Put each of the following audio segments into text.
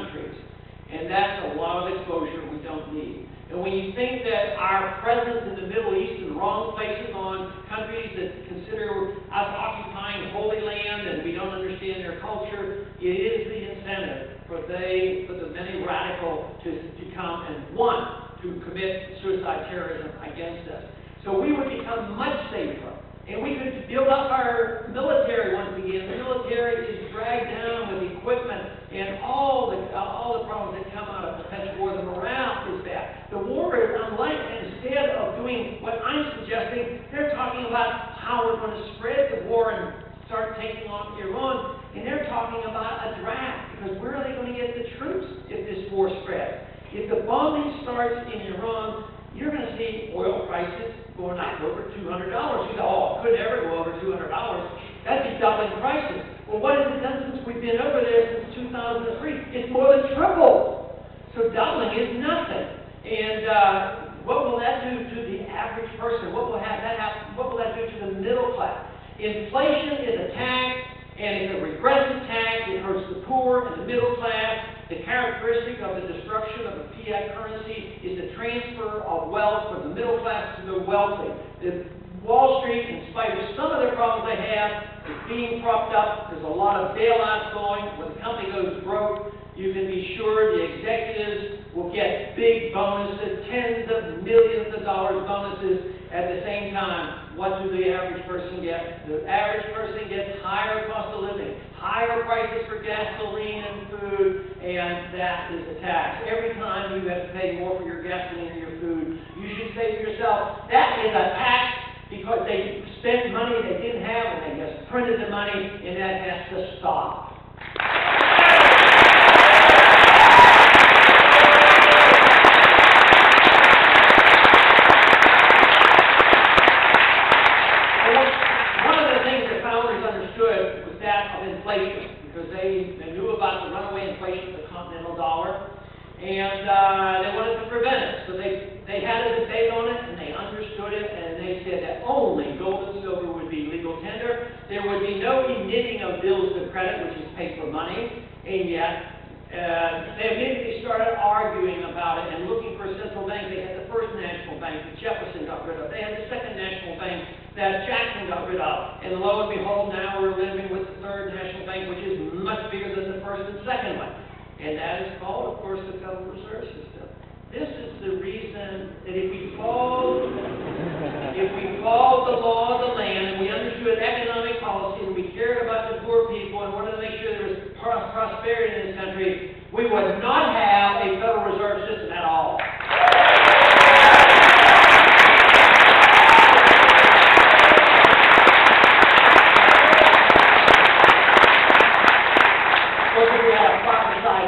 countries. And that's a lot of exposure we don't need. And when you think that our presence in the Middle East in the wrong places on countries that consider us occupying Holy Land and we don't understand their culture, it is the incentive for the many radical to come and want to commit suicide terrorism against us. So we would become much safer. And we could build up our military once again. The military is dragged down with equipment and all the problems that come out of potential war. The morale is bad. The war is unlike, instead of doing what I'm suggesting, they're talking about how we're going to spread the war and start taking on Iran. And they're talking about a draft, because where are they going to get the troops if this war spreads? If the bombing starts in Iran, you're going to see oil prices going up over $200. You go, oh, it could never go over $200. That'd be doubling prices. Well, what has it done since we've been over there since 2003? It's more than tripled. So doubling is nothing. And what will that do to the average person? What will that do to the middle class? Inflation is a tax, and it's a regressive tax. It hurts the poor and the middle class. The characteristic of the destruction of the fiat currency is the transfer of wealth from the middle class to the wealthy. Wall Street, in spite of some of their problems they have, is being propped up. There's a lot of bailouts going. When the company goes broke, you can be sure the executives will get big bonuses, tens of millions of dollars bonuses. At the same time, what do the average person get? The average person gets higher cost of living, higher prices for gasoline and food, and that is a tax. Every time you have to pay more for your gasoline and your food, you should say to yourself, that is a tax, because they spent money they didn't have, and they just printed the money, and that has to stop. Because they knew about the runaway inflation of the continental dollar, and they wanted to prevent it. So they had a debate on it, and they understood it, and they said that only gold and silver would be legal tender. There would be no emitting of bills of credit, which is paper money, and yet they immediately started arguing about it and looking for a central bank. They had the first national bank that Jefferson got rid of. They had the second national bank that Jackson got rid of. And lo and behold, now we're living with the third national bank, which is much bigger than the first and second one. And that is called, of course, the Federal Reserve System. This is the reason that if we followed the law of the land, and we understood economic policy, and we cared about the poor people, and wanted to make sure there was prosperity in this country, we would not have a Federal Reserve System at all.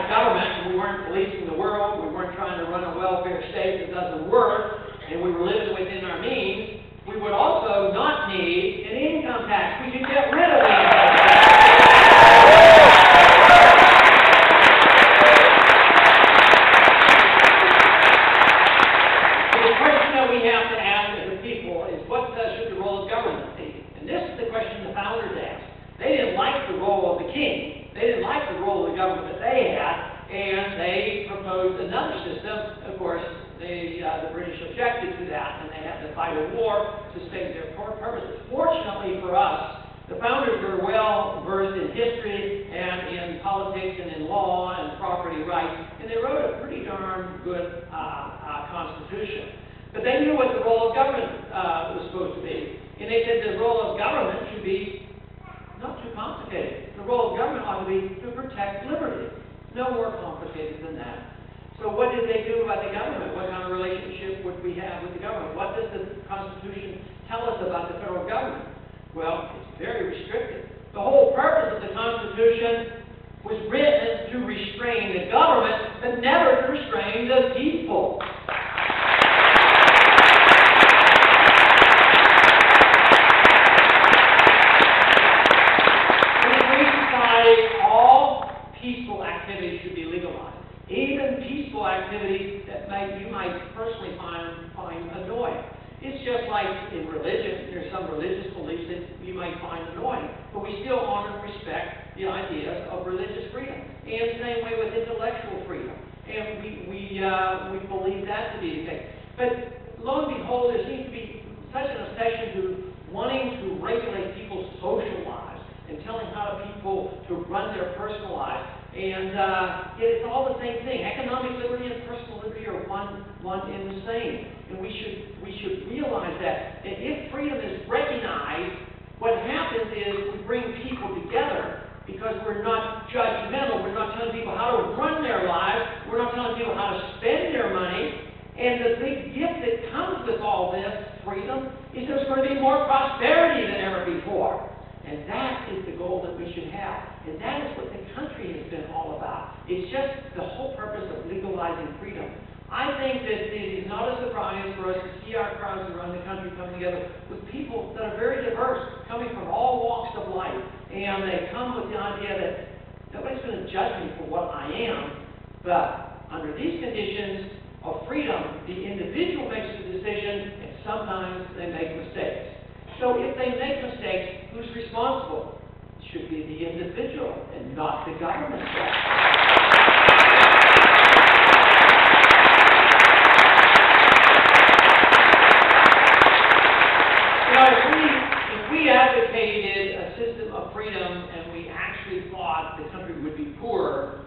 Government, we weren't policing the world, we weren't trying to run a welfare state that doesn't work, and we were living within our means, we would also not need an income tax. We could get rid of the income tax. So the question that we have to ask as a people is, what should the role of government be? And this is the question the founders asked. They didn't like the role of the king. They didn't like the role of the government that they had, and they proposed another system. Of course, the British objected to that, and they had to fight a war to save their purposes. Fortunately for us, the founders were well versed in history and in politics and in law and property rights, and they wrote a pretty darn good constitution. But they knew what the role of government was supposed to be, and they said the role of government should be not too complicated. The role of government ought to be to protect liberty. No more complicated than that. So what did they do about the government? What kind of relationship would we have with the government? What does the Constitution tell us about the federal government? Well, it's very restricted. The whole purpose of the Constitution was written to restrain the government, but never to restrain the people. Peaceful activities should be legalized. Even peaceful activities that you might personally find annoying. It's just like in religion. There's some religious beliefs that you might find annoying, but we still honor and respect the ideas of religious freedom. And the same way with intellectual we believe that to be the case. But lo and behold, there seems to be such an obsession to wanting to regulate people's social lives and telling how people to run their personal lives. And yet it's all the same thing. Economic liberty and personal liberty are one and the same. And we should realize that if freedom is recognized, what happens is we bring people together because we're not judgmental. We're not telling people how to run their lives. We're not telling people how to spend their money. And the big gift that comes with all this freedom is there's going to be more prosperity than ever before. And that is the goal that we should have. And that is what the country has been all about. It's just the whole purpose of legalizing freedom. I think that it is not a surprise for us to see our crowds around the country come together with people that are very diverse, coming from all walks of life. And they come with the idea that nobody's going to judge me for what I am, but under these conditions of freedom, the individual makes the decision, and sometimes they make mistakes. So if they make mistakes, who's responsible? It should be the individual and not the government. If we advocated a system of freedom and we actually thought the country would be poorer,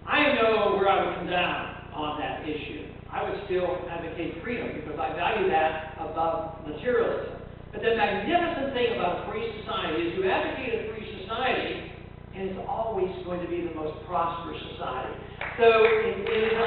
I know where I would come down on that issue. I would still advocate freedom because I value that above materialism. But the magnificent thing about a free society is you advocate a free society, and it's always going to be the most prosperous society. So it is a